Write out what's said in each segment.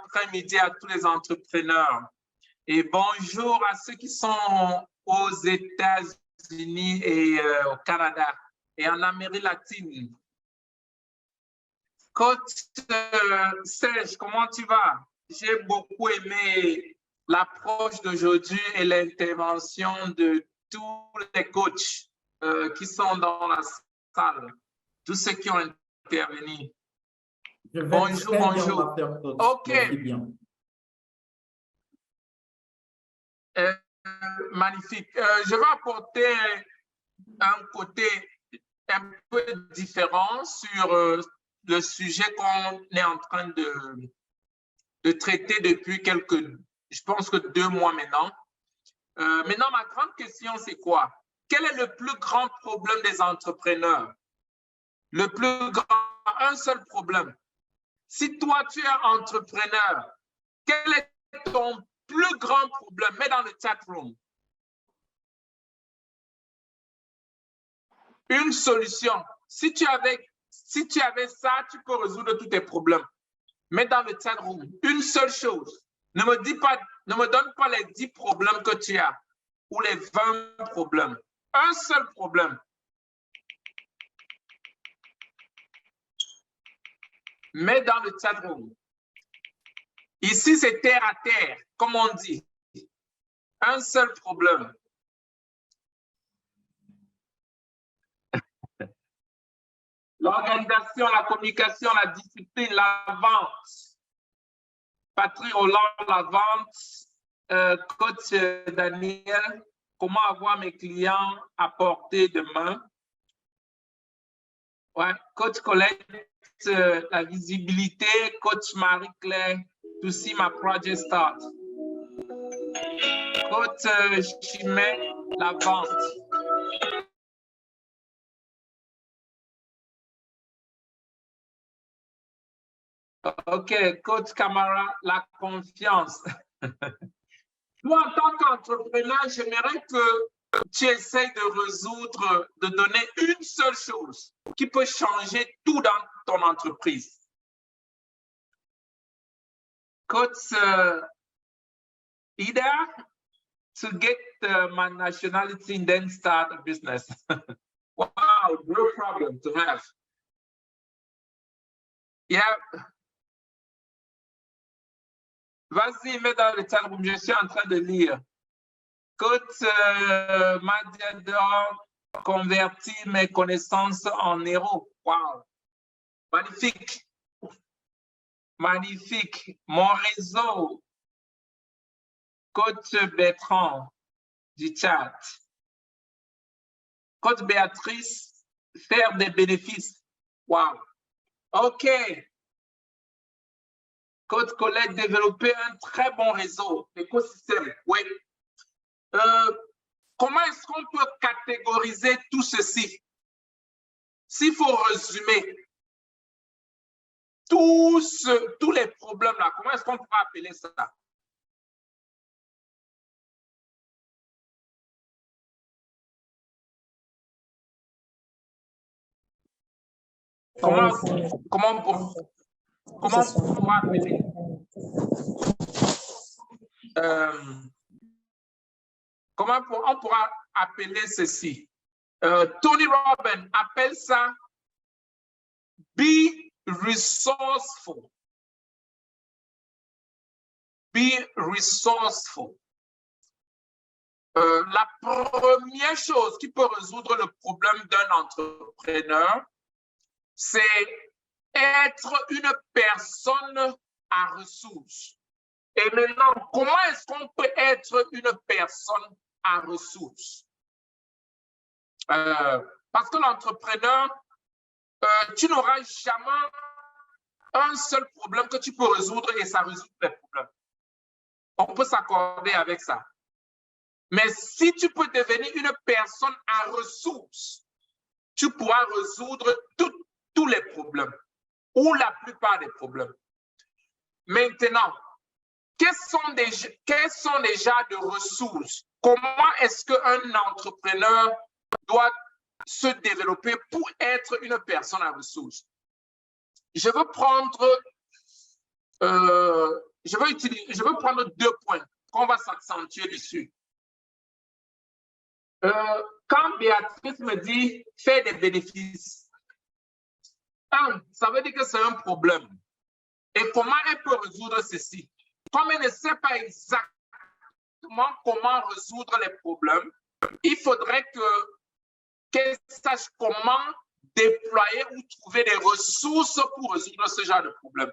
après-midi à tous les entrepreneurs et bonjour à ceux qui sont aux États-Unis et au Canada et en Amérique latine. Coach Serge, comment tu vas? J'ai beaucoup aimé l'approche d'aujourd'hui et l'intervention de tous les coachs qui sont dans la salle, tous ceux qui ont intervenu. Bonjour, bonjour. OK. Magnifique. Je vais apporter un côté un peu différent sur le sujet qu'on est en train de traiter depuis je pense que 2 mois maintenant. Maintenant, ma grande question, c'est quoi? Quel est le plus grand problème des entrepreneurs? Le plus grand, un seul problème. Si toi, tu es entrepreneur, quel est ton plus grand problème? Mets dans le chat room. Une solution. Si tu avais ça, tu peux résoudre tous tes problèmes. Mets dans le chat room. Une seule chose. Ne me donne pas les 10 problèmes que tu as ou les 20 problèmes. Un seul problème. Mets dans le chat room. Ici, c'est terre à terre, comme on dit. Un seul problème. L'organisation, la communication, la discipline, la vente. Patrick Hollande, la vente. Coach Daniel, comment avoir mes clients à portée de main. Ouais. Coach Colette, la visibilité. Coach Marie-Claire, to see my project start. Coach Chimay, la vente. OK, coach Camara, la confiance. Moi, en tant qu'entrepreneur, j'aimerais que tu essayes de résoudre, de donner une seule chose qui peut changer tout dans ton entreprise. Coach Ida, to get my nationality and then start a business. Wow, no problem to have. Yeah. Vas-y, mets dans le chat room, je suis en train de lire. Coach Madiador, convertir mes connaissances en euros. Wow, magnifique. Magnifique. Mon réseau. Coach Bertrand du chat. Coach Béatrice, faire des bénéfices. Wow. OK. Coach Colette, développer un très bon réseau, écosystème. Oui. Comment est-ce qu'on peut catégoriser tout ceci? S'il faut résumer tous les problèmes là, comment est-ce qu'on peut appeler ça? Comment on pourra appeler? Comment on pourra appeler ceci? Tony Robbins appelle ça be resourceful. Be resourceful. La première chose qui peut résoudre le problème d'un entrepreneur, c'est être une personne à ressources. Et maintenant, comment est-ce qu'on peut être une personne à ressources? Parce que l'entrepreneur, tu n'auras jamais un seul problème que tu peux résoudre et ça résout les problèmes. On peut s'accorder avec ça. Mais si tu peux devenir une personne à ressources, tu pourras résoudre tous les problèmes ou la plupart des problèmes. Maintenant, quels sont les genres de ressources? Comment est-ce qu'un entrepreneur doit se développer pour être une personne à ressources? Je veux prendre je veux prendre 2 points qu'on va s'accentuer dessus. Quand Béatrice me dit faire des bénéfices, ça veut dire que c'est un problème. Et comment elle peut résoudre ceci? Comme elle ne sait pas exactement comment résoudre les problèmes, il faudrait qu'elle sache comment déployer ou trouver des ressources pour résoudre ce genre de problème.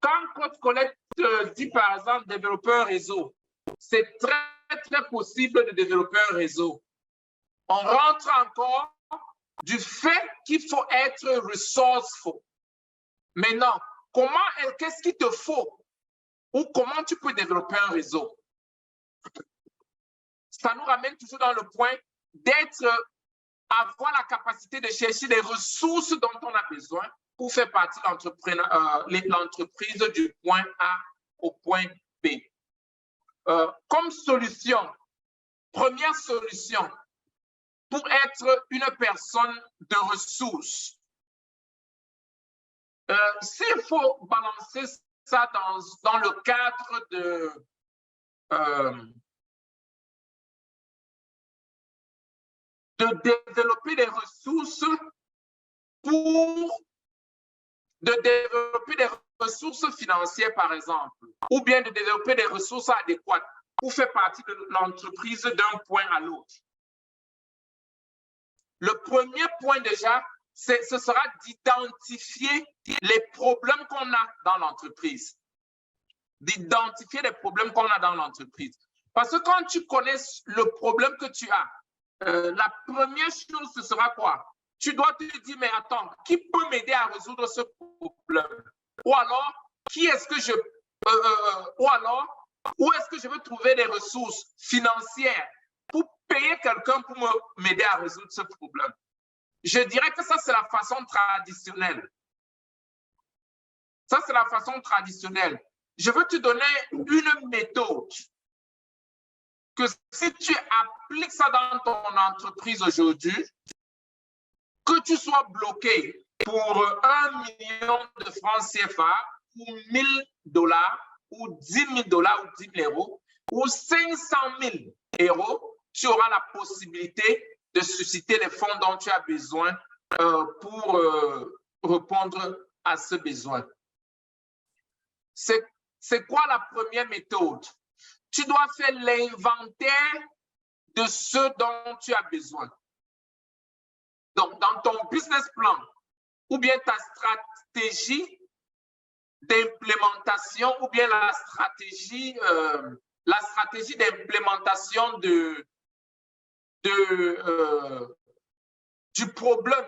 Quand Coach Colette dit par exemple développer un réseau, c'est très possible de développer un réseau. On rentre encore du fait qu'il faut être resourceful. Maintenant, qu'est-ce qu'il te faut ou comment tu peux développer un réseau? Ça nous ramène toujours dans le point avoir la capacité de chercher des ressources dont on a besoin pour faire partie de l'entreprise du point A au point B. Comme solution, première solution, pour être une personne de ressources, s'il faut balancer ça dans le cadre de développer des ressources financières, par exemple, ou bien de développer des ressources adéquates pour faire partie de l'entreprise d'un point à l'autre. Le premier point déjà, ce sera d'identifier les problèmes qu'on a dans l'entreprise. D'identifier les problèmes qu'on a dans l'entreprise. Parce que quand tu connais le problème que tu as, la première chose, ce sera quoi? Tu dois te dire, mais attends, qui peut m'aider à résoudre ce problème? Ou alors, où est-ce que je veux trouver des ressources financières pour payer quelqu'un pour m'aider à résoudre ce problème? Je dirais que ça, c'est la façon traditionnelle. Ça, c'est la façon traditionnelle. Je veux te donner une méthode que si tu appliques ça dans ton entreprise aujourd'hui, que tu sois bloqué pour 1 million de francs CFA ou 1 000 $ ou 10 000 $ ou 10 000 € ou 500 000 €, tu auras la possibilité de susciter les fonds dont tu as besoin pour répondre à ce besoin. C'est quoi la première méthode? Tu dois faire l'inventaire de ce dont tu as besoin. Donc, dans ton business plan ou bien ta stratégie d'implémentation ou bien la stratégie d'implémentation du problème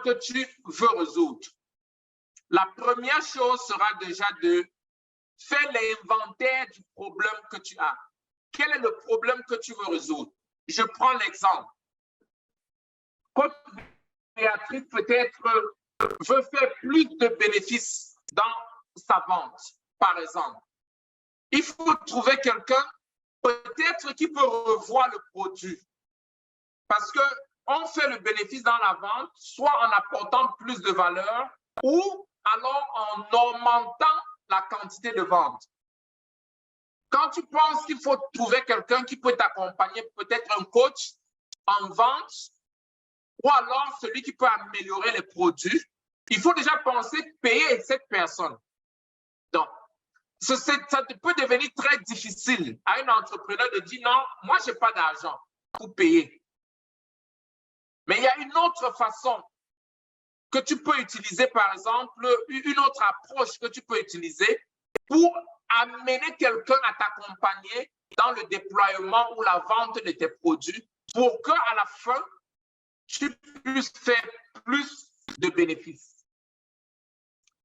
que tu veux résoudre. La première chose sera déjà de faire l'inventaire du problème que tu as. Quel est le problème que tu veux résoudre? Je prends l'exemple. Quand Béatrice peut-être veut faire plus de bénéfices dans sa vente, par exemple, il faut trouver quelqu'un peut-être qui peut revoir le produit. Parce qu'on fait le bénéfice dans la vente, soit en apportant plus de valeur ou alors en augmentant la quantité de vente. Quand tu penses qu'il faut trouver quelqu'un qui peut t'accompagner, peut-être un coach en vente, ou alors celui qui peut améliorer les produits, il faut déjà penser payer cette personne. Donc, ça peut devenir très difficile à un entrepreneur de dire non, moi, je n'ai pas d'argent pour payer. Mais il y a une autre façon que tu peux utiliser, par exemple, une autre approche que tu peux utiliser pour amener quelqu'un à t'accompagner dans le déploiement ou la vente de tes produits pour qu'à la fin, tu puisses faire plus de bénéfices.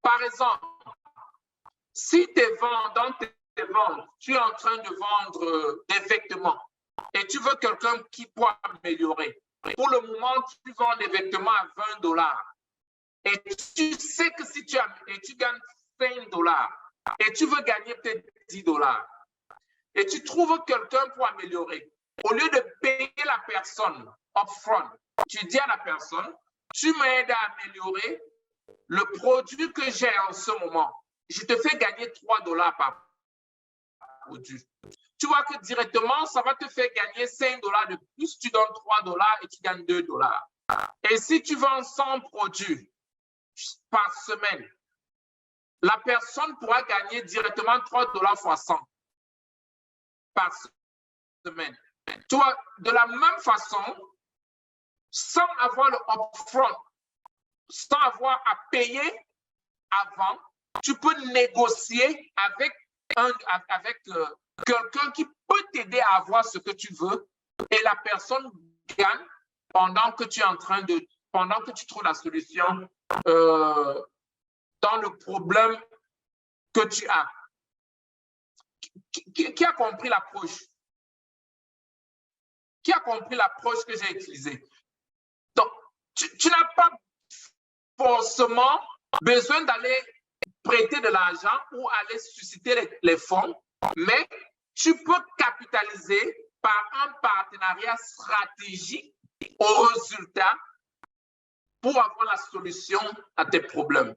Par exemple, si dans tes ventes, tu es en train de vendre des vêtements et tu veux quelqu'un qui peut améliorer. Pour le moment, tu vends des vêtements à 20 $. Et tu sais que si tu gagnes 5 $ et tu veux gagner peut-être 10 $, et tu trouves quelqu'un pour améliorer, au lieu de payer la personne upfront, tu dis à la personne, tu m'aides à améliorer le produit que j'ai en ce moment, je te fais gagner $3 par produit. Tu vois que directement, ça va te faire gagner $5 de plus. Tu donnes $3 et tu gagnes $2. Et si tu vends 100 produits par semaine, la personne pourra gagner directement $3 fois 100 par semaine. Tu vois, de la même façon, sans avoir le upfront, sans avoir à payer avant, tu peux négocier avec quelqu'un qui peut t'aider à avoir ce que tu veux et la personne gagne pendant que tu es en train de, pendant que tu trouves la solution dans le problème que tu as. Qui a compris l'approche? Qui a compris l'approche que j'ai utilisée? Donc, tu n'as pas forcément besoin d'aller prêter de l'argent ou aller susciter les fonds, mais tu peux capitaliser par un partenariat stratégique au résultat pour avoir la solution à tes problèmes.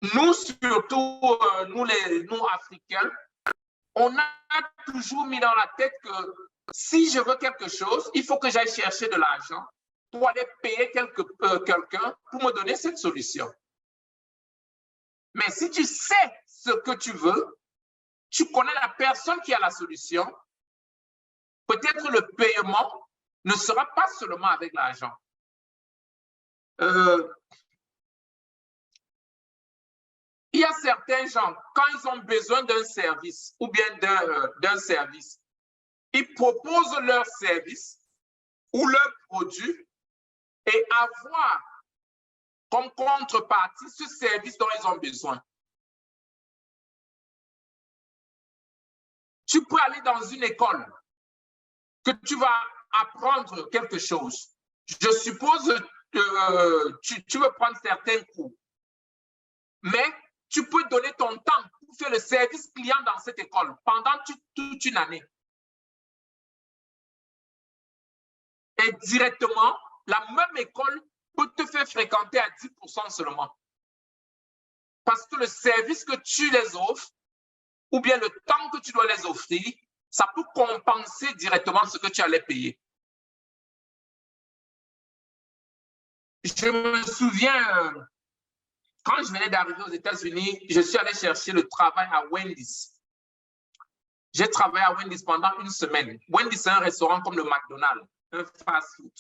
Nous, surtout, nous Africains, on a toujours mis dans la tête que si je veux quelque chose, il faut que j'aille chercher de l'argent pour aller payer quelqu'un pour me donner cette solution. Mais si tu sais ce que tu veux, tu connais la personne qui a la solution, peut-être le paiement ne sera pas seulement avec l'argent. Il y a certains gens, quand ils ont besoin d'un service ou bien d'un service, ils proposent leur service ou leur produit et avoir comme contrepartie ce service dont ils ont besoin. Tu peux aller dans une école que tu vas apprendre quelque chose. Je suppose que tu veux prendre certains cours, mais tu peux donner ton temps pour faire le service client dans cette école pendant toute une année. Et directement, la même école peut te faire fréquenter à 10% seulement. Parce que le service que tu les offres, ou bien le temps que tu dois les offrir, ça peut compenser directement ce que tu allais payer. Je me souviens, quand je venais d'arriver aux États-Unis, je suis allé chercher le travail à Wendy's. J'ai travaillé à Wendy's pendant une semaine. Wendy's, c'est un restaurant comme le McDonald's, un fast-food.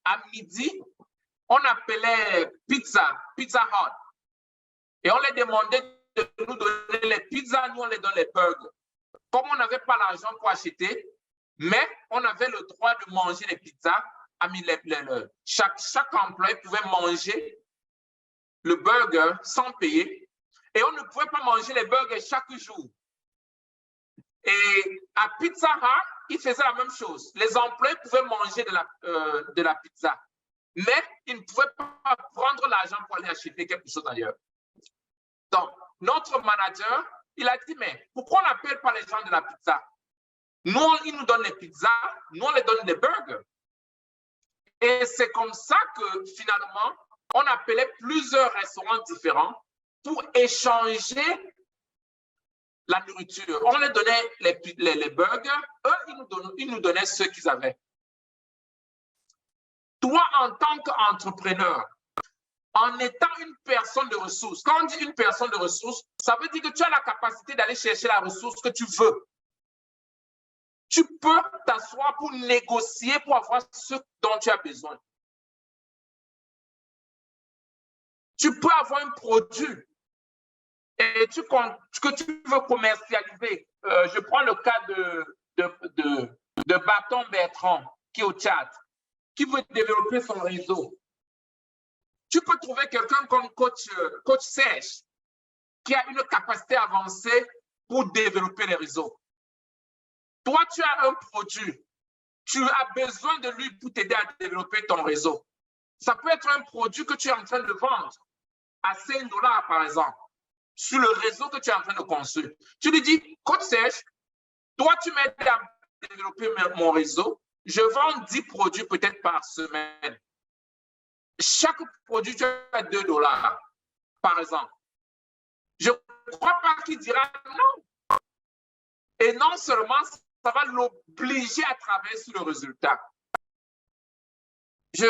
À midi, on appelait Pizza Hut. Et on les demandait de nous donner les pizzas, nous on les donne les burgers. Comme on n'avait pas l'argent pour acheter, mais on avait le droit de manger les pizzas, chaque employé pouvait manger le burger sans payer et on ne pouvait pas manger les burgers chaque jour. Et à Pizza Hut, ils faisaient la même chose. Les employés pouvaient manger de la pizza, mais ils ne pouvaient pas prendre l'argent pour aller acheter quelque chose ailleurs. Donc, notre manager, il a dit, mais pourquoi on n'appelle pas les gens de la pizza? Nous, ils nous donnent les pizzas, nous, on les donne les burgers. Et c'est comme ça que, finalement, on appelait plusieurs restaurants différents pour échanger la nourriture. On les donnait les burgers, eux, ils nous donnaient ceux qu'ils avaient. Toi, en tant qu'entrepreneur, en étant une personne de ressources, quand on dit une personne de ressources, ça veut dire que tu as la capacité d'aller chercher la ressource que tu veux. Tu peux t'asseoir pour négocier, pour avoir ce dont tu as besoin. Tu peux avoir un produit et que tu veux commercialiser. Je prends le cas de Bâton Bertrand, qui est au Tchad, qui veut développer son réseau. Tu peux trouver quelqu'un comme coach Serge, qui a une capacité avancée pour développer les réseaux. Toi, tu as un produit, tu as besoin de lui pour t'aider à développer ton réseau. Ça peut être un produit que tu es en train de vendre à $5 par exemple, sur le réseau que tu es en train de construire. Tu lui dis, coach Serge, toi, tu m'aides à développer mon réseau, je vends 10 produits peut-être par semaine. chaque produit, tu as 2 $, par exemple. Je ne crois pas qu'il dira non. Et non seulement, ça va l'obliger à travailler sur le résultat. Je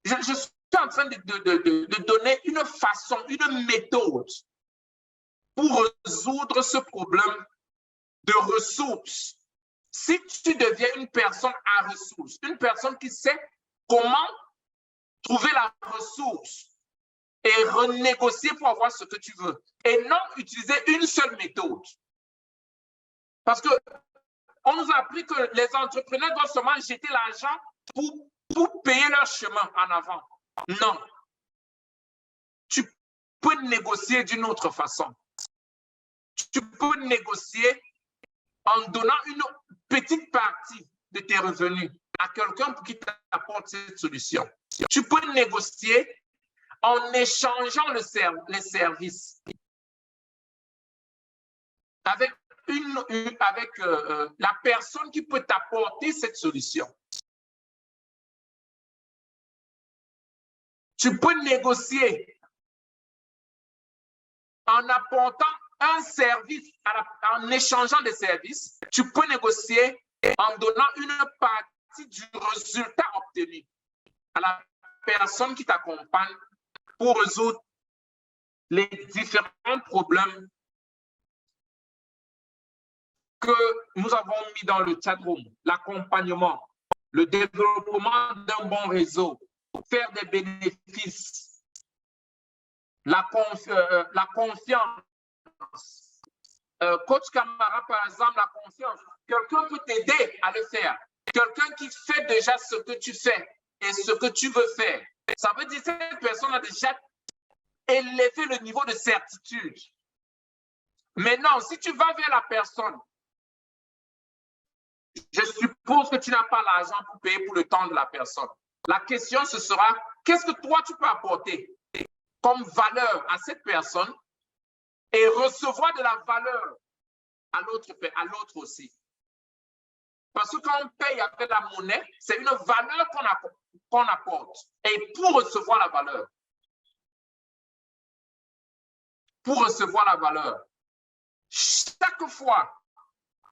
suis en train de donner une façon, une méthode pour résoudre ce problème de ressources. Si tu deviens une personne à ressources, une personne qui sait comment trouver la ressource et renégocier pour avoir ce que tu veux, et non utiliser une seule méthode. Parce qu'on nous a appris que les entrepreneurs doivent seulement jeter l'argent pour payer leur chemin en avant. Non. Tu peux négocier d'une autre façon. Tu peux négocier en donnant une petite partie de tes revenus à quelqu'un pour qui t'apporte cette solution. Tu peux négocier en échangeant les services avec la personne qui peut t'apporter cette solution. Tu peux négocier en apportant un service, en échangeant des services. Tu peux négocier en donnant une partie du résultat obtenu à la personne qui t'accompagne pour résoudre les différents problèmes que nous avons mis dans le chat room. L'accompagnement, le développement d'un bon réseau, faire des bénéfices, la confiance. Coach Camara, par exemple, la confiance. Quelqu'un peut t'aider à le faire. Quelqu'un qui fait déjà ce que tu fais et ce que tu veux faire. Ça veut dire que cette personne a déjà élevé le niveau de certitude. Maintenant, si tu vas vers la personne, je suppose que tu n'as pas l'argent pour payer pour le temps de la personne. La question, ce sera, qu'est-ce que toi, tu peux apporter comme valeur à cette personne et recevoir de la valeur à l'autre aussi. Parce que quand on paye avec la monnaie, c'est une valeur qu'on apporte. Et pour recevoir la valeur, chaque fois,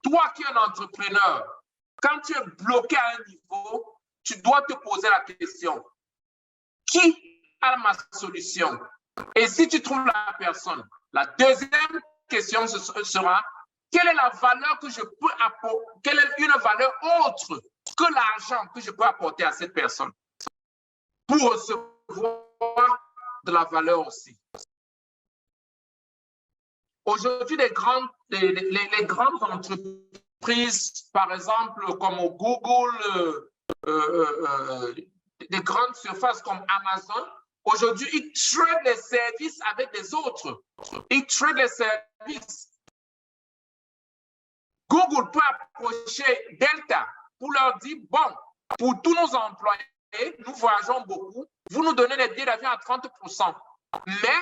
toi qui es un entrepreneur, quand tu es bloqué à un niveau, tu dois te poser la question, qui a ma solution? Et si tu trouves la personne, la deuxième question sera, quelle est la valeur que je peux apporter? Quelle est une valeur autre que l'argent que je peux apporter à cette personne pour recevoir de la valeur aussi? Aujourd'hui, les grandes entreprises, par exemple, comme Google, des grandes surfaces comme Amazon, aujourd'hui, ils tradent les services avec les autres. Ils tradent les services. Google peut approcher Delta pour leur dire, bon, pour tous nos employés, nous voyageons beaucoup, vous nous donnez les billets d'avion à 30%. Mais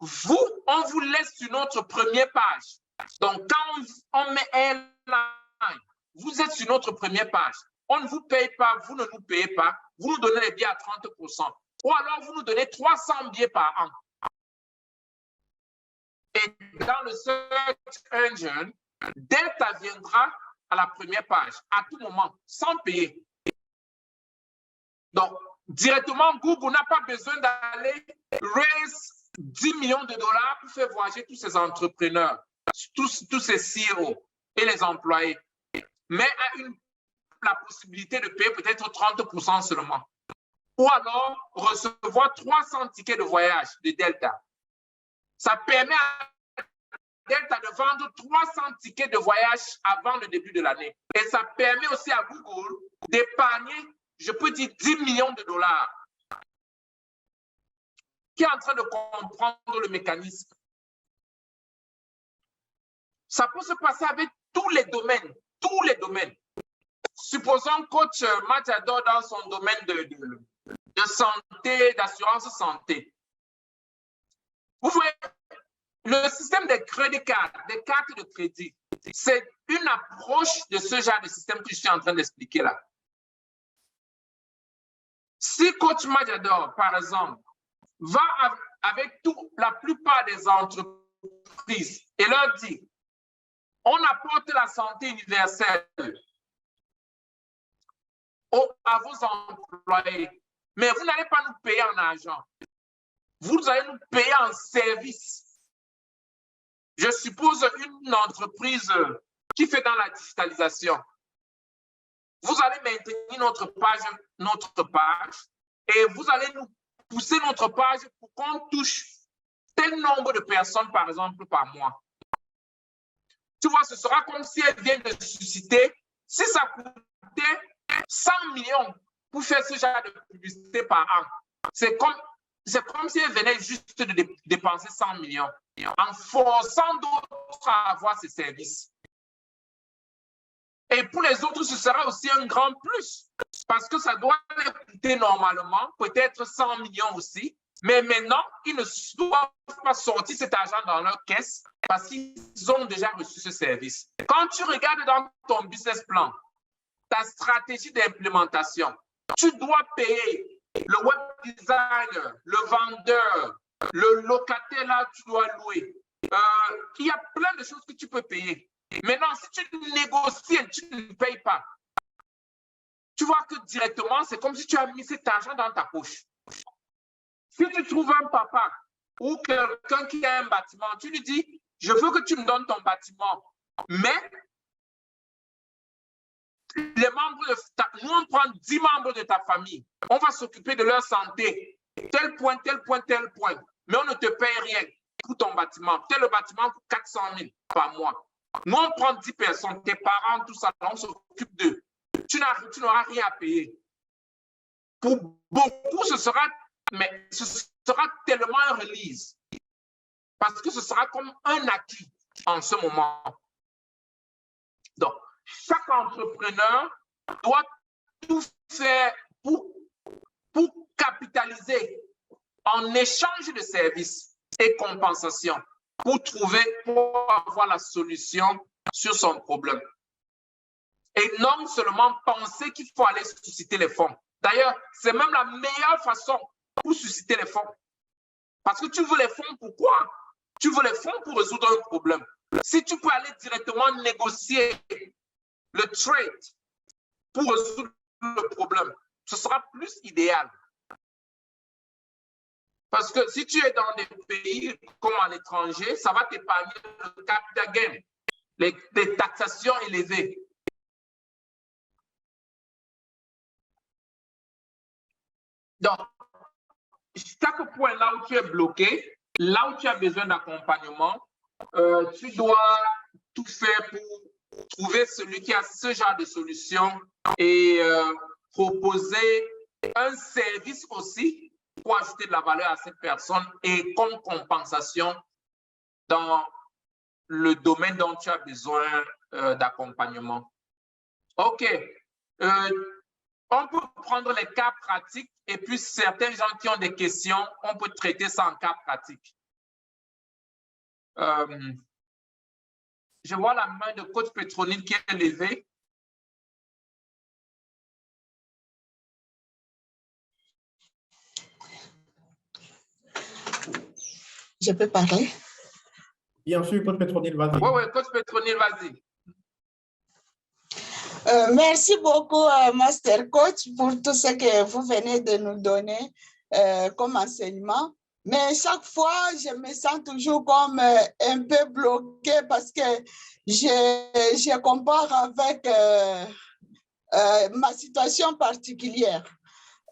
vous, on vous laisse sur notre première page. Donc, quand on met airline, vous êtes sur notre première page. On ne vous paye pas, vous ne nous payez pas, vous nous donnez les billets à 30%. Ou alors, vous nous donnez 300 billets par an. Et dans le search engine, Delta viendra à la première page, à tout moment, sans payer. Donc, directement, Google n'a pas besoin d'aller raise 10 millions de dollars pour faire voyager tous ces entrepreneurs, tous ces CEO et les employés, mais a la possibilité de payer peut-être 30% seulement. Ou alors recevoir 300 tickets de voyage de Delta. Ça permet à Delta de vendre 300 tickets de voyage avant le début de l'année. Et ça permet aussi à Google d'épargner, je peux dire, 10 millions de dollars. Qui est en train de comprendre le mécanisme? Ça peut se passer avec tous les domaines, tous les domaines. Supposons coach Matador dans son domaine de santé, d'assurance santé. Vous voyez, le système des crédits cartes, des cartes de crédit, c'est une approche de ce genre de système que je suis en train d'expliquer là. Si Coach Majador, par exemple, va avec la plupart des entreprises et leur dit, on apporte la santé universelle à vos employés, mais vous n'allez pas nous payer en argent. Vous allez nous payer en service. Je suppose une entreprise qui fait dans la digitalisation. Vous allez maintenir notre page et vous allez nous pousser notre page pour qu'on touche tel nombre de personnes, par exemple, par mois. Tu vois, ce sera comme si elle vient de susciter, si ça coûtait 100 millions pour faire ce genre de publicité par an. C'est comme si elle venait juste de dépenser 100 millions en forçant d'autres à avoir ces services. Et pour les autres, ce sera aussi un grand plus parce que ça doit leur coûter normalement peut-être 100 millions aussi. Mais maintenant, ils ne doivent pas sortir cet argent dans leur caisse parce qu'ils ont déjà reçu ce service. Quand tu regardes dans ton business plan, ta stratégie d'implémentation, tu dois payer le web designer, le vendeur, le locataire là, tu dois louer. Il y a plein de choses que tu peux payer. Maintenant, si tu négocies et tu ne payes pas, tu vois que directement, c'est comme si tu as mis cet argent dans ta poche. Si tu trouves un papa ou quelqu'un qui a un bâtiment, tu lui dis, je veux que tu me donnes ton bâtiment, mais les membres nous, on prend 10 membres de ta famille, on va s'occuper de leur santé, tel point, tel point, tel point, mais on ne te paye rien pour ton bâtiment. Tel bâtiment coûte 400 000 par mois. Nous, on prend 10 personnes, tes parents, tout ça, on s'occupe d'eux. Tu n'auras rien à payer. Pour beaucoup, ce sera tellement un release. Parce que ce sera comme un acquis en ce moment. Donc, chaque entrepreneur doit tout faire pour capitaliser en échange de services et compensations pour avoir la solution sur son problème. Et non seulement penser qu'il faut aller susciter les fonds. D'ailleurs, c'est même la meilleure façon pour susciter les fonds. Parce que tu veux les fonds, pourquoi? Tu veux les fonds pour résoudre un problème. Si tu peux aller directement négocier le trade pour résoudre le problème, ce sera plus idéal. Parce que si tu es dans des pays comme à l'étranger, ça va t'épargner le capital gain, les taxations élevées. Donc, chaque point là où tu es bloqué, là où tu as besoin d'accompagnement, tu dois tout faire pour trouver celui qui a ce genre de solution et proposer un service aussi pour ajouter de la valeur à cette personne et comme compensation dans le domaine dont tu as besoin d'accompagnement. OK. On peut prendre les cas pratiques et puis certains gens qui ont des questions, on peut traiter ça en cas pratique. Je vois la main de coach Petronil qui est levée. Je peux parler? Bien sûr, coach Petronil, vas-y. Oui, coach Petronil, vas-y. Merci beaucoup, Master Coach, pour tout ce que vous venez de nous donner comme enseignement. Mais chaque fois, je me sens toujours comme un peu bloquée parce que je compare avec ma situation particulière.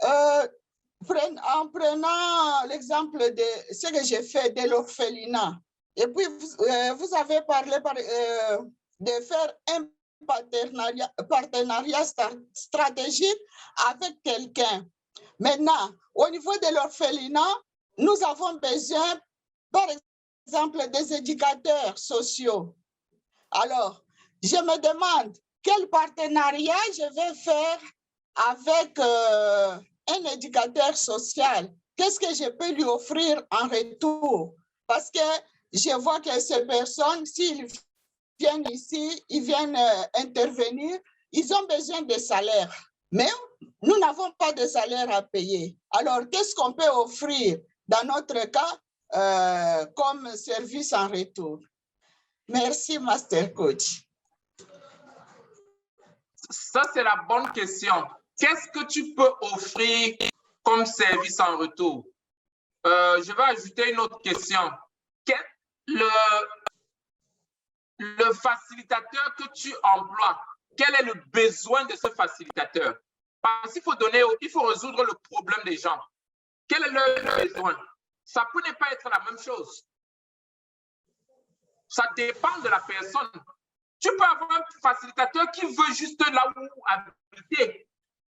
En prenant l'exemple de ce que j'ai fait de l'orphelinat, et puis vous avez parlé de faire un partenariat stratégique avec quelqu'un. Maintenant, au niveau de l'orphelinat, nous avons besoin, par exemple, des éducateurs sociaux. Alors, je me demande quel partenariat je vais faire avec un éducateur social. Qu'est-ce que je peux lui offrir en retour? Parce que je vois que ces personnes, s'ils viennent ici, ils viennent intervenir, ils ont besoin de salaire. Mais nous n'avons pas de salaire à payer. Alors, qu'est-ce qu'on peut offrir dans notre cas comme service en retour? Merci, Master Coach. Ça, c'est la bonne question. Qu'est-ce que tu peux offrir comme service en retour? Je vais ajouter une autre question. Le facilitateur que tu emploies, quel est le besoin de ce facilitateur? Parce qu'il faut résoudre le problème des gens. Quel est leur besoin? Ça peut ne pas être la même chose. Ça dépend de la personne. Tu peux avoir un facilitateur qui veut juste là où habiter.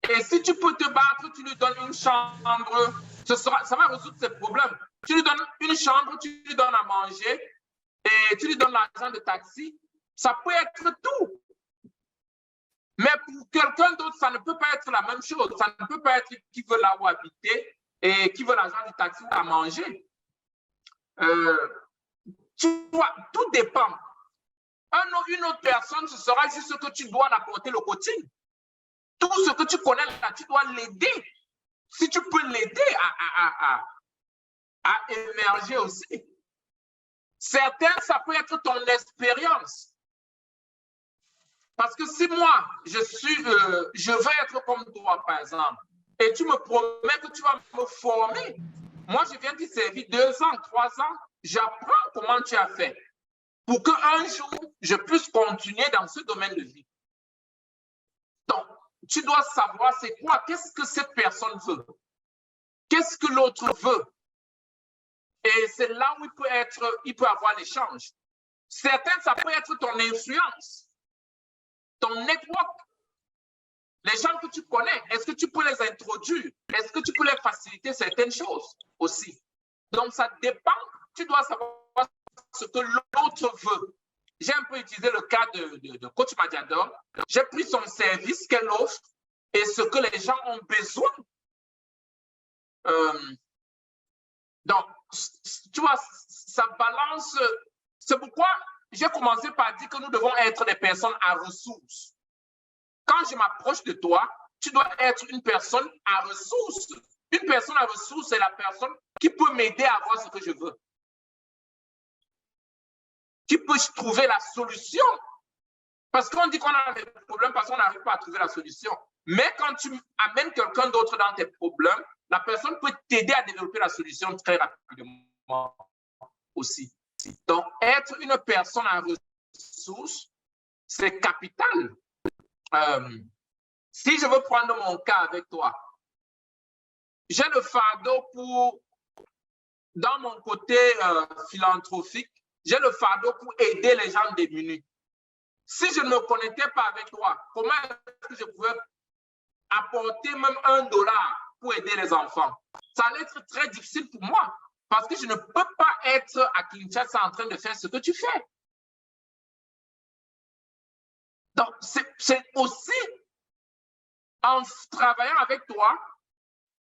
Et si tu peux te battre, tu lui donnes une chambre, ça va résoudre ses problèmes. Tu lui donnes une chambre, tu lui donnes à manger et tu lui donnes l'argent de taxi. Ça peut être tout. Mais pour quelqu'un d'autre, ça ne peut pas être la même chose. Ça ne peut pas être qui veut là où habiter et qui veut l'argent du taxi ou à manger. Tu vois, tout dépend. Une autre personne, ce sera juste que tu dois l'apporter le coaching. Tout ce que tu connais là, tu dois l'aider. Si tu peux l'aider à émerger aussi. Certains, ça peut être ton expérience. Parce que si moi, je veux être comme toi, par exemple, et tu me promets que tu vas me former, moi, je viens t'y servir 2 ans, 3 ans, j'apprends comment tu as fait pour qu'un jour, je puisse continuer dans ce domaine de vie. Donc, tu dois savoir c'est quoi, qu'est-ce que cette personne veut, qu'est-ce que l'autre veut. Et c'est là où il peut avoir l'échange. Certains, ça peut être ton influence, ton network. Les gens que tu connais, est-ce que tu peux les introduire? Est-ce que tu peux les faciliter certaines choses aussi? Donc, ça dépend. Tu dois savoir ce que l'autre veut. J'ai un peu utilisé le cas de Coach Madiador. J'ai pris son service qu'elle offre et ce que les gens ont besoin. Donc, tu vois, ça balance. C'est pourquoi j'ai commencé par dire que nous devons être des personnes à ressources. Quand je m'approche de toi, tu dois être une personne à ressources. Une personne à ressources, c'est la personne qui peut m'aider à avoir ce que je veux. Qui peut trouver la solution. Parce qu'on dit qu'on a des problèmes parce qu'on n'arrive pas à trouver la solution. Mais quand tu amènes quelqu'un d'autre dans tes problèmes, la personne peut t'aider à développer la solution très rapidement aussi. Donc, être une personne à ressources, c'est capital. Si je veux prendre mon cas avec toi, j'ai le fardeau dans mon côté philanthropique, j'ai le fardeau pour aider les gens démunis. Si je ne me connectais pas avec toi, comment est-ce que je pouvais apporter même $1 pour aider les enfants? Ça allait être très difficile pour moi parce que je ne peux pas être à Kinshasa en train de faire ce que tu fais. Donc, c'est aussi en travaillant avec toi,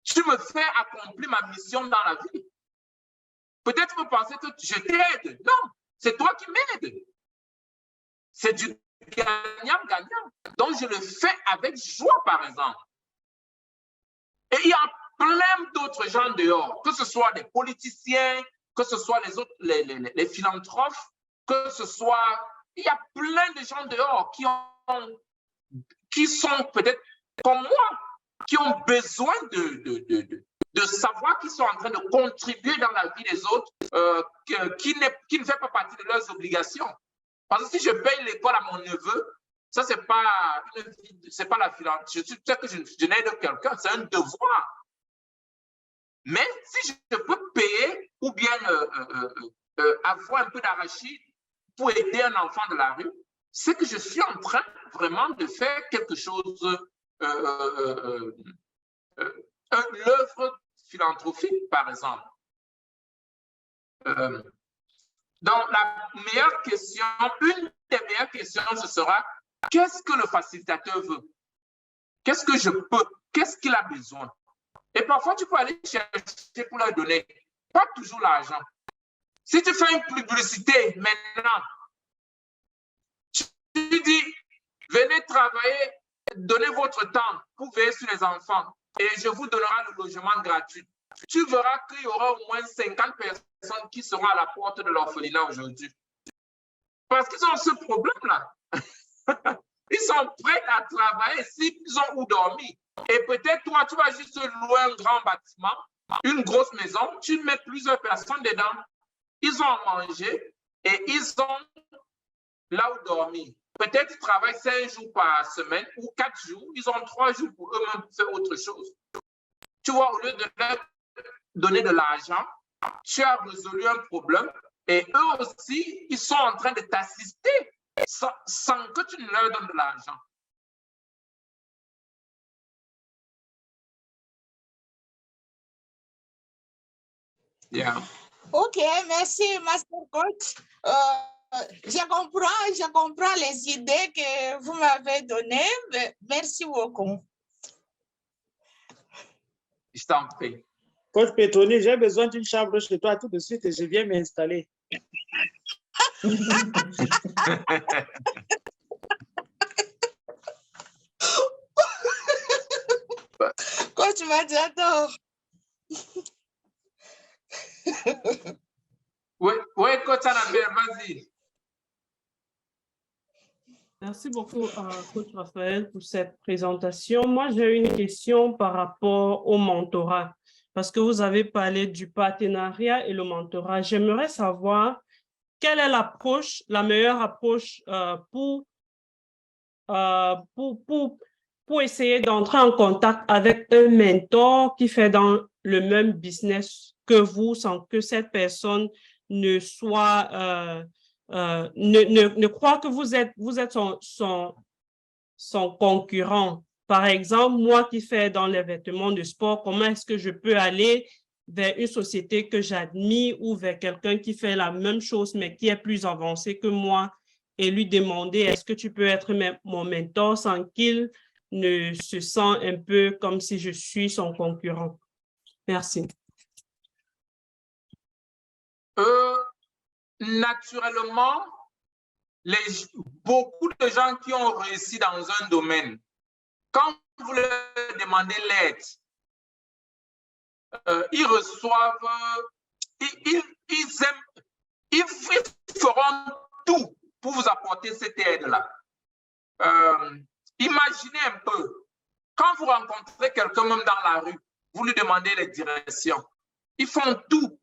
tu me fais accomplir ma mission dans la vie. Peut-être vous pensez que je t'aide. Non, c'est toi qui m'aides. C'est du gagnant-gagnant. Donc, je le fais avec joie, par exemple. Et il y a plein d'autres gens dehors, que ce soit des politiciens, que ce soit les philanthropes, que ce soit... Il y a plein de gens dehors qui sont peut-être comme moi, qui ont besoin de savoir qu'ils sont en train de contribuer dans la vie des autres, qui ne fait pas partie de leurs obligations. Parce que si je paye l'école à mon neveu, ça, c'est pas la philanthropie. Je sais que je n'aide quelqu'un, c'est un devoir. Mais si je peux payer ou bien avoir un peu d'arachide pour aider un enfant de la rue, c'est que je suis en train vraiment de faire quelque chose, l'œuvre philanthropique, par exemple. Donc, la meilleure question, une des meilleures questions, ce sera qu'est-ce que le facilitateur veut? Qu'est-ce que je peux? Qu'est-ce qu'il a besoin? Et parfois, tu peux aller chercher pour leur donner. Pas toujours l'argent. Si tu fais une publicité maintenant, tu dis, venez travailler donnez votre temps pour veiller sur les enfants et je vous donnerai le logement gratuit. Tu verras qu'il y aura au moins 50 personnes qui seront à la porte de l'orphelinat aujourd'hui. Parce qu'ils ont ce problème-là. Ils sont prêts à travailler s'ils ont où dormir. Et peut-être toi, tu vas juste louer un grand bâtiment, une grosse maison, tu mets plusieurs personnes dedans. Ils ont à manger et ils ont là où dormir. Peut-être ils travaillent 5 jours par semaine ou 4 jours. Ils ont 3 jours pour eux-mêmes faire autre chose. Tu vois, au lieu de leur donner de l'argent, tu as résolu un problème et eux aussi, ils sont en train de t'assister sans que tu ne leur donnes de l'argent. Yeah. OK, merci, Master Coach. Je comprends les idées que vous m'avez données. Merci beaucoup. Je t'en prie. Coach Petroni, j'ai besoin d'une chambre chez toi tout de suite et je viens m'installer. Coach j'adore. Oui, Coach Annabelle, vas-y. Merci beaucoup, Coach Raphaël, pour cette présentation. Moi, j'ai une question par rapport au mentorat, parce que vous avez parlé du partenariat et le mentorat. J'aimerais savoir quelle est l'approche, la meilleure approche pour essayer d'entrer en contact avec un mentor qui fait dans le même business que vous, sans que cette personne ne soit... ne croit que vous êtes son concurrent. Par exemple, moi qui fais dans les vêtements de sport, comment est-ce que je peux aller vers une société que j'admire ou vers quelqu'un qui fait la même chose mais qui est plus avancé que moi et lui demander est-ce que tu peux être mon mentor sans qu'il ne se sente un peu comme si je suis son concurrent. Merci. Naturellement, beaucoup de gens qui ont réussi dans un domaine, quand vous leur demandez l'aide, ils reçoivent, ils feront tout pour vous apporter cette aide-là. Imaginez un peu, quand vous rencontrez quelqu'un même dans la rue, vous lui demandez les directions. Ils font tout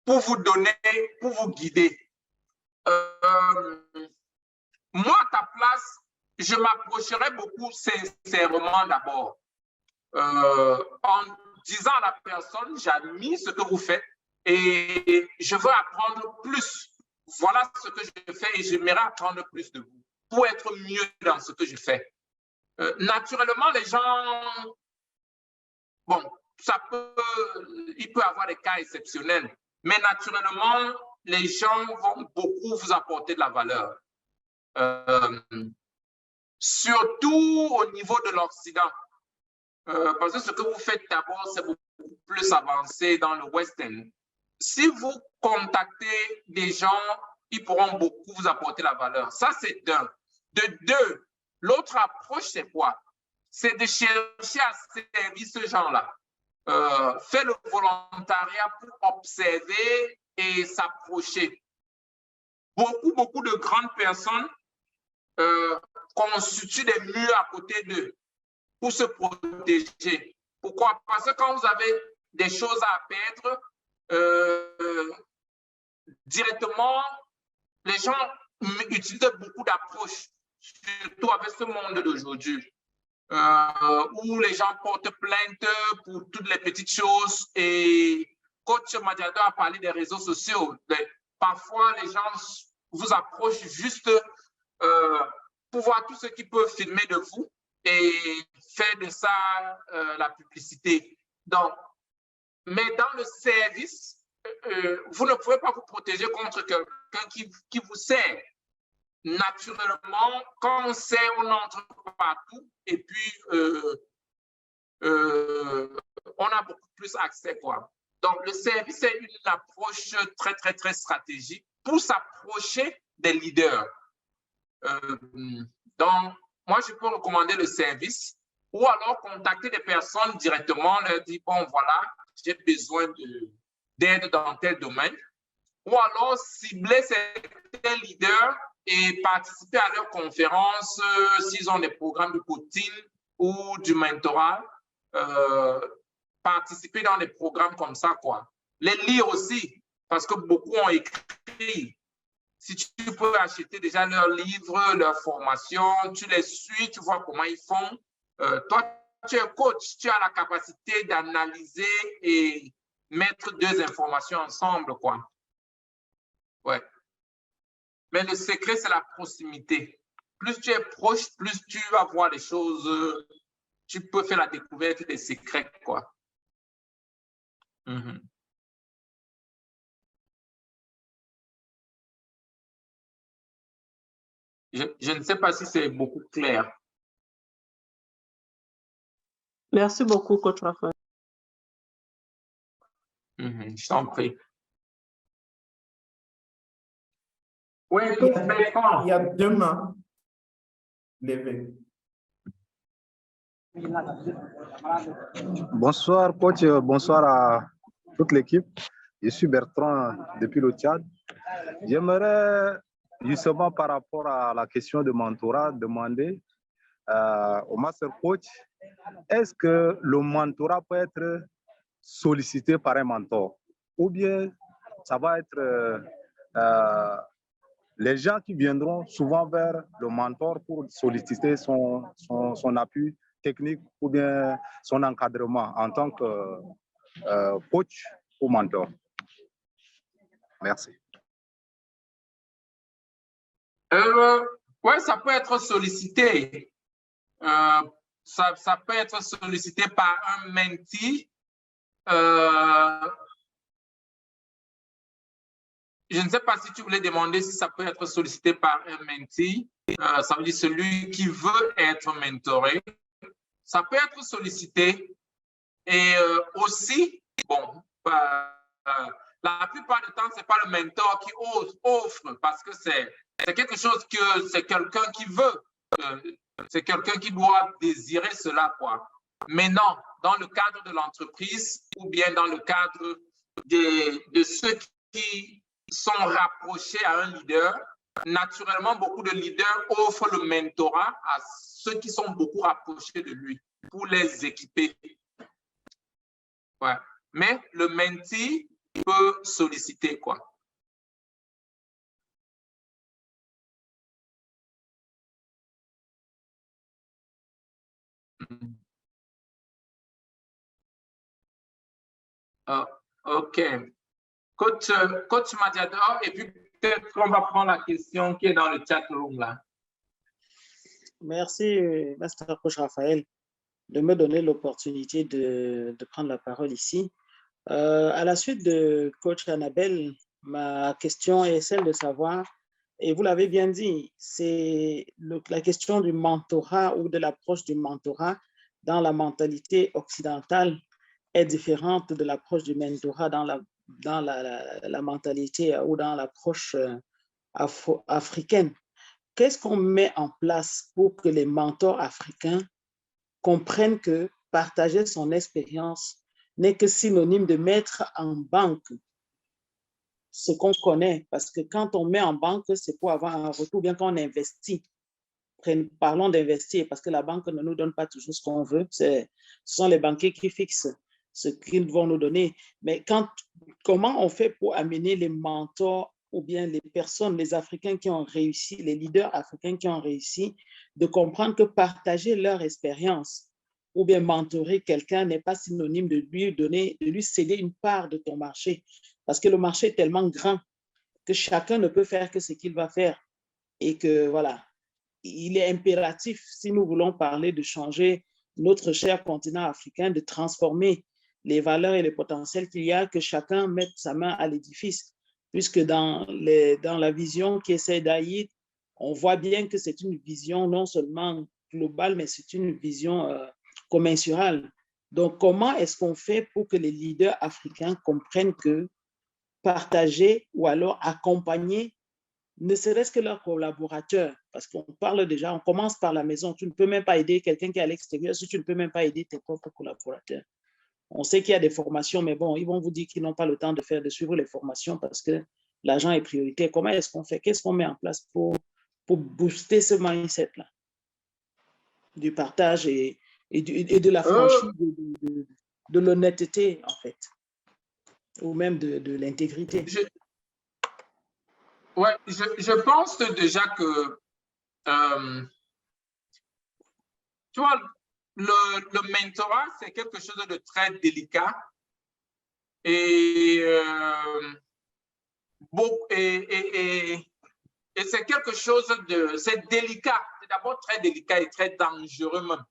pour vous donner, pour vous guider. Moi, à ta place, je m'approcherais beaucoup sincèrement d'abord. En disant à la personne, j'admire ce que vous faites et je veux apprendre plus. Voilà ce que je fais et j'aimerais apprendre plus de vous pour être mieux dans ce que je fais. Naturellement, les gens, bon, il peut y avoir des cas exceptionnels, mais naturellement, les gens vont beaucoup vous apporter de la valeur. Surtout au niveau de l'Occident. Parce que ce que vous faites d'abord, c'est beaucoup plus avancé dans le Western. Si vous contactez des gens, ils pourront beaucoup vous apporter la valeur. Ça, c'est d'un. De deux, l'autre approche, c'est quoi? C'est de chercher à servir ce genre-là. Faire le volontariat pour observer et s'approcher. Beaucoup de grandes personnes constituent des murs à côté d'eux pour se protéger. Pourquoi? Parce que quand vous avez des choses à perdre, directement, les gens utilisent beaucoup d'approches, surtout avec ce monde d'aujourd'hui, où les gens portent plainte pour toutes les petites choses. Et Coach Madiado a parlé des réseaux sociaux. Parfois, les gens vous approchent juste pour voir tout ce qu'ils peuvent filmer de vous et faire de ça la publicité. Donc, mais dans le service, vous ne pouvez pas vous protéger contre quelqu'un qui vous sert. Naturellement, quand on sert, on entre partout et puis on a beaucoup plus accès, quoi. Donc, le service est une approche très stratégique pour s'approcher des leaders. Donc, moi, je peux recommander le service ou alors contacter des personnes directement, leur dire, bon, voilà, j'ai besoin d'aide dans tel domaine. Ou alors cibler certains leaders et participer à leurs conférences s'ils ont des programmes de coaching ou du mentorat. Participer dans des programmes comme ça, quoi. Les lire aussi, parce que beaucoup ont écrit. Si tu peux acheter déjà leurs livres, leurs formations, tu les suis, tu vois comment ils font. Toi, tu es coach, tu as la capacité d'analyser et mettre deux informations ensemble, quoi. Ouais. Mais le secret, c'est la proximité. Plus tu es proche, plus tu vas voir les choses, tu peux faire la découverte des secrets, quoi. Mm-hmm. Je ne sais pas si c'est beaucoup clair. Merci beaucoup, coach Raphaël. Je t'en prie. Oui, il y a 2 mains levées. Bonsoir, coach. Bonsoir à toute l'équipe. Je suis Bertrand depuis le Tchad. J'aimerais justement par rapport à la question de mentorat demander au master coach, est-ce que le mentorat peut être sollicité par un mentor ou bien ça va être les gens qui viendront souvent vers le mentor pour solliciter son appui technique ou bien son encadrement en tant que coach ou mentor. Merci. Oui, ça peut être sollicité. Ça peut être sollicité par un mentee. Je ne sais pas si tu voulais demander si ça peut être sollicité par un mentee. Ça veut dire celui qui veut être mentoré. Ça peut être sollicité. Et aussi, bon, la plupart du temps, ce n'est pas le mentor qui offre parce que c'est quelque chose que c'est quelqu'un qui veut. C'est quelqu'un qui doit désirer cela, quoi. Mais non, dans le cadre de l'entreprise ou bien dans le cadre de ceux qui sont rapprochés à un leader, naturellement, beaucoup de leaders offrent le mentorat à ceux qui sont beaucoup rapprochés de lui pour les équiper. Ouais. Mais le mentee peut solliciter, quoi. OK. Coach Madiador, et puis peut-être qu'on va prendre la question qui est dans le chat room là. Merci, Master Coach Raphaël, de me donner l'opportunité de prendre la parole ici. À la suite de Coach Annabelle, ma question est celle de savoir, et vous l'avez bien dit, c'est la question du mentorat ou de l'approche du mentorat dans la mentalité occidentale est différente de l'approche du mentorat dans la mentalité ou dans l'approche africaine. Qu'est-ce qu'on met en place pour que les mentors africains comprennent que partager son expérience n'est que synonyme de mettre en banque ce qu'on connaît? Parce que quand on met en banque, c'est pour avoir un retour, bien qu'on investit. Parlons d'investir, parce que la banque ne nous donne pas toujours ce qu'on veut. Ce sont les banquiers qui fixent ce qu'ils vont nous donner. Mais comment on fait pour amener les mentors ou bien les personnes, les Africains qui ont réussi, les leaders africains qui ont réussi, de comprendre que partager leur expérience ou bien mentorer quelqu'un n'est pas synonyme de lui donner, de lui céder une part de ton marché. Parce que le marché est tellement grand que chacun ne peut faire que ce qu'il va faire. Et que voilà, il est impératif, si nous voulons parler de changer notre cher continent africain, de transformer les valeurs et les potentiels qu'il y a, que chacun mette sa main à l'édifice. Puisque dans la vision qui essaie d'Aïd, on voit bien que c'est une vision non seulement globale, mais c'est une vision commensurale. Donc, comment est-ce qu'on fait pour que les leaders africains comprennent que partager ou alors accompagner ne serait-ce que leurs collaborateurs, parce qu'on parle déjà, on commence par la maison. Tu ne peux même pas aider quelqu'un qui est à l'extérieur si tu ne peux même pas aider tes propres collaborateurs. On sait qu'il y a des formations, mais bon, ils vont vous dire qu'ils n'ont pas le temps de suivre les formations parce que l'argent est prioritaire. Comment est-ce qu'on fait? Qu'est-ce qu'on met en place pour booster ce mindset-là du partage et de la franchise, de l'honnêteté, en fait, ou même de l'intégrité? Ouais, je pense déjà que, tu vois, le mentorat, c'est quelque chose de très délicat et c'est quelque chose c'est délicat, c'est d'abord très délicat et très dangereux même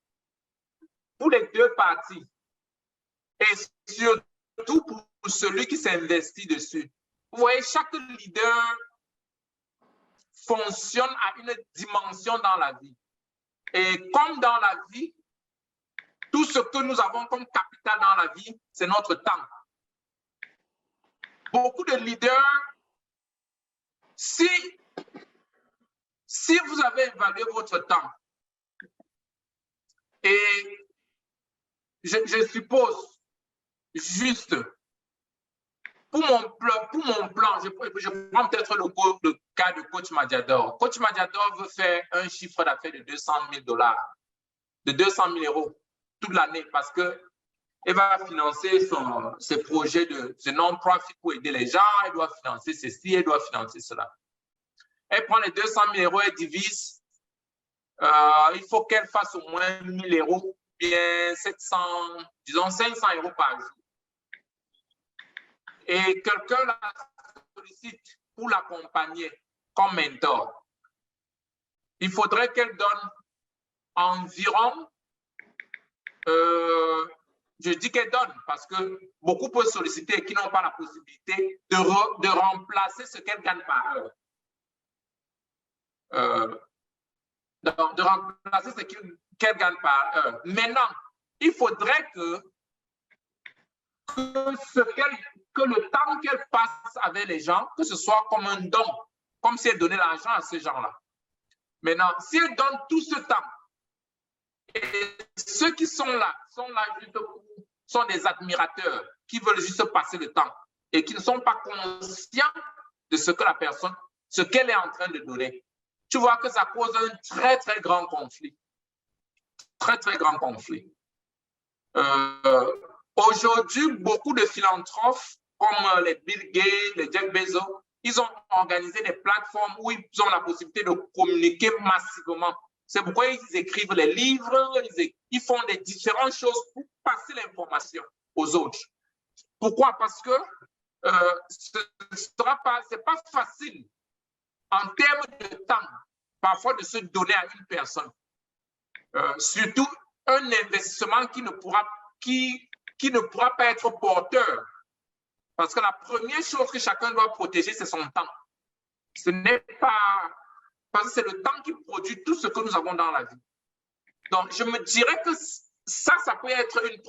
pour les deux parties et surtout pour celui qui s'investit dessus. Vous voyez, chaque leader fonctionne à une dimension dans la vie. Et comme dans la vie, tout ce que nous avons comme capital dans la vie, c'est notre temps. Beaucoup de leaders, si vous avez évalué votre temps, et je suppose juste, pour mon plan, je prends peut-être le cas de Coach Madiador. Coach Madiador veut faire un chiffre d'affaires de $200,000, de 200 000 euros toute l'année parce qu'il va financer ses projets de non-profit pour aider les gens, il doit financer ceci, il doit financer cela. Elle prend les 200 000 euros, elle divise. Il faut qu'elle fasse au moins 1 000 euros, bien 700, disons 500 euros par jour. Et quelqu'un la sollicite pour l'accompagner comme mentor. Il faudrait qu'elle donne environ, je dis qu'elle donne parce que beaucoup peuvent solliciter et qui n'ont pas la possibilité de remplacer ce qu'elle gagne par heure. De remplacer ce qu'elle gagne par heure. Maintenant, il faudrait que le temps qu'elle passe avec les gens, que ce soit comme un don, comme si elle donnait l'argent à ces gens-là. Maintenant, si elle donne tout ce temps, et ceux qui sont là juste sont des admirateurs qui veulent juste passer le temps et qui ne sont pas conscients de ce que la personne, ce qu'elle est en train de donner. Tu vois que ça cause un très, très grand conflit. Très, très grand conflit. Aujourd'hui, beaucoup de philanthropes comme les Bill Gates, les Jeff Bezos, ils ont organisé des plateformes où ils ont la possibilité de communiquer massivement. C'est pourquoi ils écrivent les livres, ils font des différentes choses pour passer l'information aux autres. Pourquoi? Parce que c'est pas facile en termes de temps, parfois de se donner à une personne. Surtout un investissement qui ne pourra pas être porteur. Parce que la première chose que chacun doit protéger, c'est son temps. Ce n'est pas... Parce que c'est le temps qui produit tout ce que nous avons dans la vie. Donc, je me dirais que ça peut être une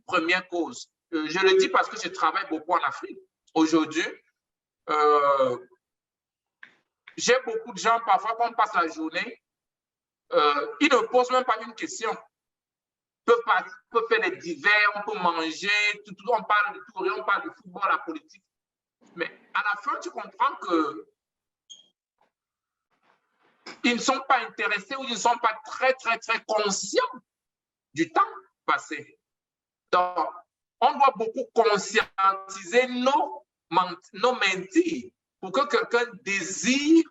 première cause. Je le dis parce que je travaille beaucoup en Afrique. Aujourd'hui, j'ai beaucoup de gens, parfois, quand on passe la journée, ils ne posent même pas une question. On peut faire des divers, on peut manger, on parle de tout, on parle de football, la politique. Mais à la fin, tu comprends que ils ne sont pas intéressés ou ils ne sont pas très, très, très conscients du temps passé. Donc, on doit beaucoup conscientiser nos mentis pour que quelqu'un désire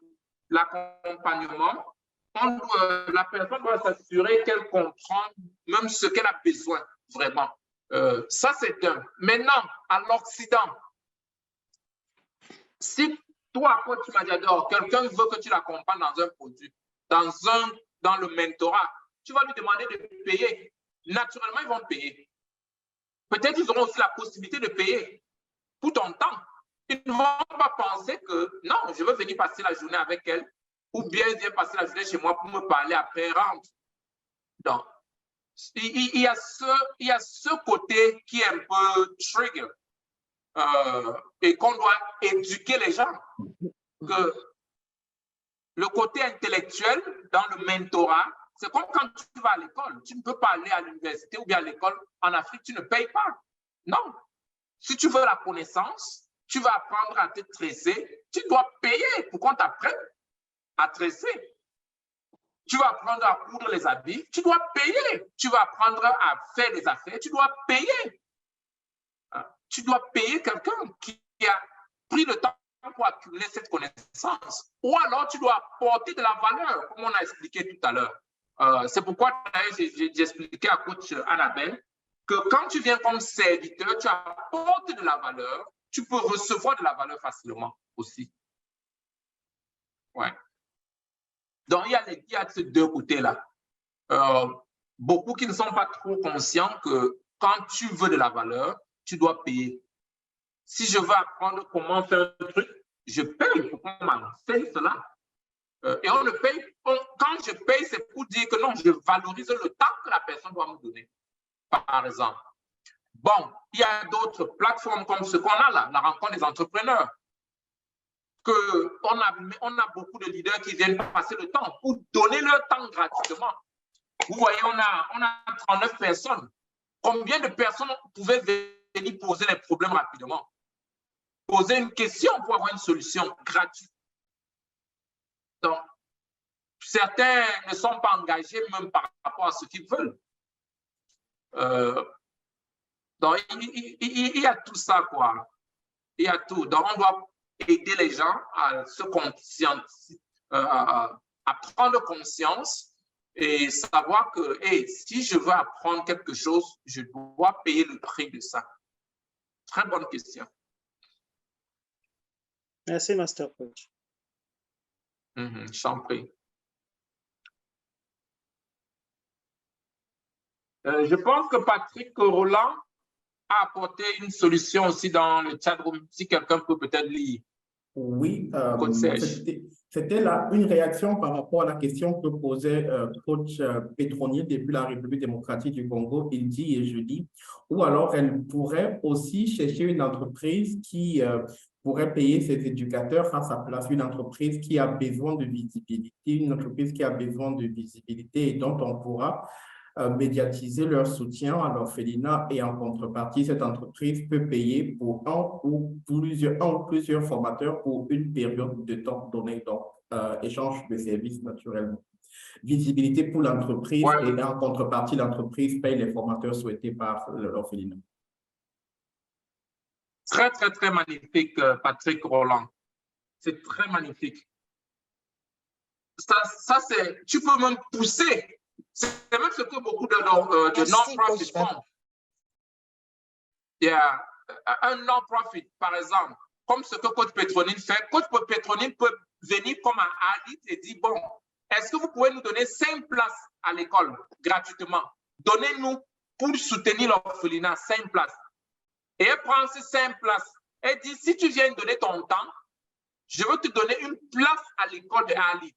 l'accompagnement. La personne doit s'assurer qu'elle comprend même ce qu'elle a besoin, vraiment. Ça, c'est un. Maintenant, à l'Occident, si toi, Coach Madiador, quelqu'un veut que tu l'accompagnes dans un produit, dans le mentorat, tu vas lui demander de payer. Naturellement, ils vont payer. Peut-être qu'ils auront aussi la possibilité de payer pour ton temps. Ils ne vont pas penser que non, je veux venir passer la journée avec elle ou bien viens passer la journée chez moi pour me parler après rentre. Donc, il y a ce côté qui est un peu trigger et qu'on doit éduquer les gens. Que le côté intellectuel dans le mentorat, c'est comme quand tu vas à l'école. Tu ne peux pas aller à l'université ou bien à l'école en Afrique, tu ne payes pas. Non. Si tu veux la connaissance, tu vas apprendre à te tresser, tu dois payer pour qu'on t'apprenne à tresser. Tu vas apprendre à coudre les habits, tu dois payer. Tu vas apprendre à faire des affaires, tu dois payer. Tu dois payer quelqu'un qui a pris le temps pour accumuler cette connaissance. Ou alors, tu dois apporter de la valeur, comme on a expliqué tout à l'heure. C'est pourquoi j'ai expliqué à coach Annabelle que quand tu viens comme serviteur, tu apportes de la valeur, tu peux recevoir de la valeur facilement aussi. Ouais. Donc, il y a ces deux côtés-là. Beaucoup qui ne sont pas trop conscients que quand tu veux de la valeur, tu dois payer. Si je veux apprendre comment faire un truc, je paye pour qu'on m'enseigne cela. Et on ne paye, quand je paye, c'est pour dire que non, je valorise le temps que la personne doit me donner, par exemple. Bon, il y a d'autres plateformes comme ce qu'on a là, la rencontre des entrepreneurs, on a beaucoup de leaders qui viennent passer le temps pour donner leur temps gratuitement. Vous voyez, on a 39 personnes. Combien de personnes pouvaient venir poser les problèmes rapidement? Poser une question pour avoir une solution gratuite. Donc, certains ne sont pas engagés même par rapport à ce qu'ils veulent. Donc, il y a tout ça, quoi. Il y a tout. Donc, on doit aider les gens à se conscientiser, à prendre conscience et savoir que hey, si je veux apprendre quelque chose, je dois payer le prix de ça. Très bonne question. Merci, Master Coach. Je t'en prie. Je pense que Patrick Roland a apporté une solution aussi dans le chat room, si quelqu'un peut peut-être lire. Oui, c'était là une réaction par rapport à la question que posait coach Pétronier depuis la République démocratique du Congo. Il dit, et je dis, ou alors elle pourrait aussi chercher une entreprise qui pourrait payer ses éducateurs à sa place, une entreprise qui a besoin de visibilité, une entreprise qui a besoin de visibilité et dont on pourra médiatiser leur soutien à l'orphelinat et en contrepartie, cette entreprise peut payer pour un ou plusieurs formateurs pour une période de temps donnée, donc échange de services naturellement. Visibilité pour l'entreprise et en contrepartie, l'entreprise paye les formateurs souhaités par l'orphelinat. Très, très, très magnifique, Patrick Roland. C'est très magnifique. Ça c'est, tu peux même pousser. C'est même ce que beaucoup de non-profit font. Il y a un non-profit, par exemple, comme ce que Coach Pétronine fait. Coach Pétronine peut venir comme un alit et dire, bon, est-ce que vous pouvez nous donner 5 places à l'école gratuitement? Donnez-nous pour soutenir l'orphelinat 5 places. Et elle prend ces 5 places. Elle dit, si tu viens donner ton temps, je veux te donner une place à l'école de alit.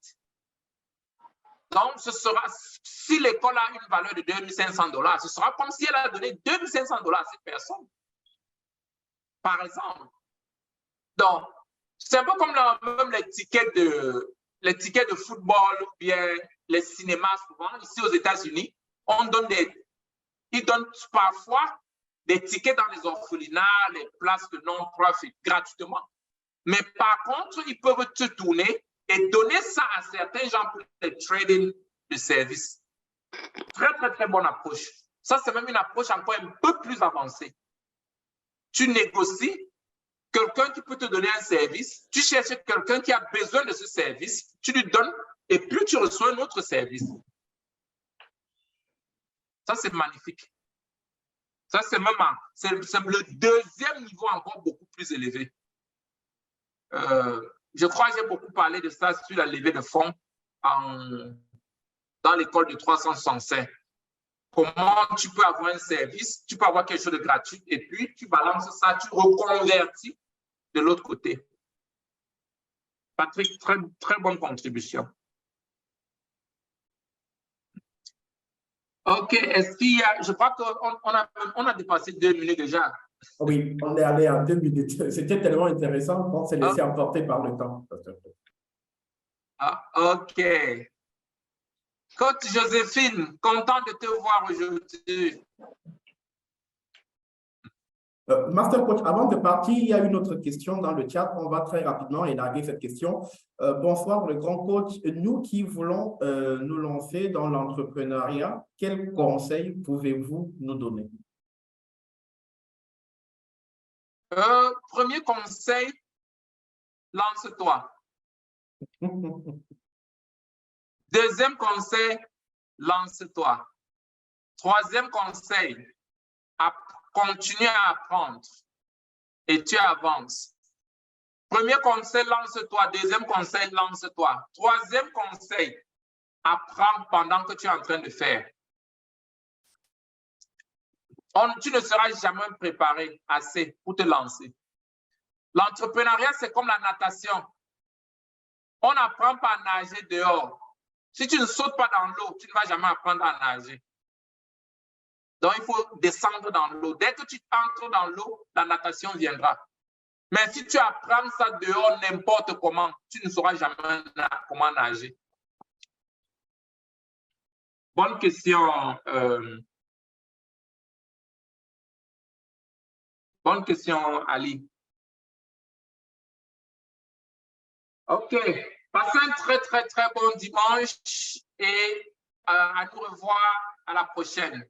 Donc, ce sera, si l'école a une valeur de $2500, ce sera comme si elle a donné $2500 à cette personne, par exemple. Donc, c'est un peu comme même les tickets de football ou bien les cinémas, souvent, ici aux États-Unis, ils donnent parfois des tickets dans les orphelinats, les places de non-profit, gratuitement. Mais par contre, ils peuvent te tourner et donner ça à certains gens pour le trading de services. Très, très, très bonne approche. Ça, c'est même une approche encore un peu plus avancée. Tu négocies quelqu'un qui peut te donner un service, tu cherches quelqu'un qui a besoin de ce service, tu lui donnes et puis tu reçois un autre service. Ça, c'est magnifique. Ça, c'est même c'est le deuxième niveau encore beaucoup plus élevé. Je crois que j'ai beaucoup parlé de ça sur la levée de fonds dans l'école de 365. Comment tu peux avoir un service, tu peux avoir quelque chose de gratuit et puis tu balances ça, tu reconvertis de l'autre côté. Patrick, très, très bonne contribution. OK, est-ce qu'il y a, je crois qu'on a dépassé 2 minutes déjà. Oui, on est allé à 2 minutes. C'était tellement intéressant qu'on s'est laissé emporter par le temps. Ah, OK. Coach Joséphine, content de te voir aujourd'hui. Master Coach, avant de partir, il y a une autre question dans le chat. On va très rapidement élaguer cette question. Bonsoir, le grand coach. Nous qui voulons nous lancer dans l'entrepreneuriat, quels conseils pouvez-vous nous donner? Premier conseil, lance-toi. Deuxième conseil, lance-toi. Troisième conseil, continue à apprendre et tu avances. Premier conseil, lance-toi. Deuxième conseil, lance-toi. Troisième conseil, apprends pendant que tu es en train de faire. Tu ne seras jamais préparé assez pour te lancer. L'entrepreneuriat, c'est comme la natation. On n'apprend pas à nager dehors. Si tu ne sautes pas dans l'eau, tu ne vas jamais apprendre à nager. Donc, il faut descendre dans l'eau. Dès que tu entres dans l'eau, la natation viendra. Mais si tu apprends ça dehors n'importe comment, tu ne sauras jamais comment nager. Bonne question. Bonne question, Ali. OK. Passez un très, très, très bon dimanche et à nous revoir à la prochaine.